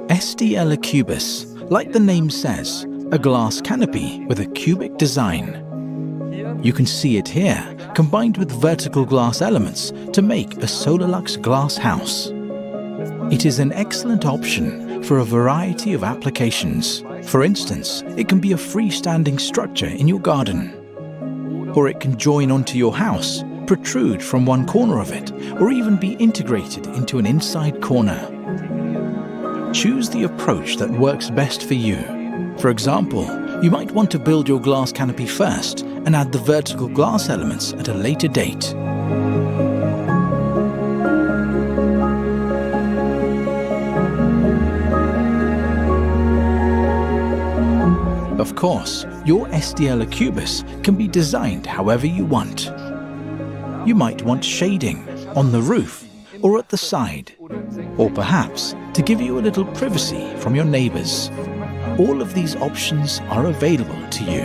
SDL Acubus, like the name says, a glass canopy with a cubic design. You can see it here, combined with vertical glass elements to make a Solarlux glass house. It is an excellent option for a variety of applications. For instance, it can be a freestanding structure in your garden. Or it can join onto your house, protrude from one corner of it, or even be integrated into an inside corner. Choose the approach that works best for you. For example, you might want to build your glass canopy first and add the vertical glass elements at a later date. Of course, your SDL Acubus can be designed however you want. You might want shading on the roof or at the side, or perhaps to give you a little privacy from your neighbours. All of these options are available to you.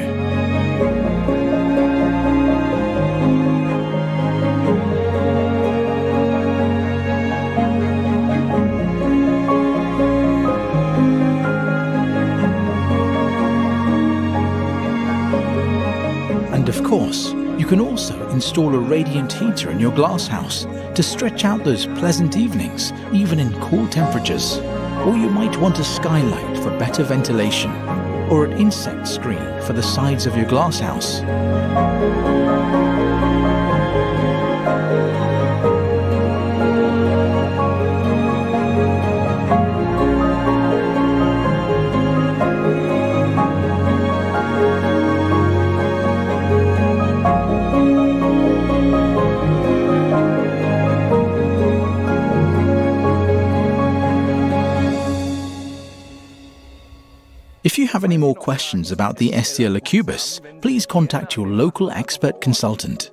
And of course, you can also install a radiant heater in your glasshouse to stretch out those pleasant evenings, even in cool temperatures. Or you might want a skylight for better ventilation, or an insect screen for the sides of your glasshouse. If you have any more questions about the SDL Acubus, please contact your local expert consultant.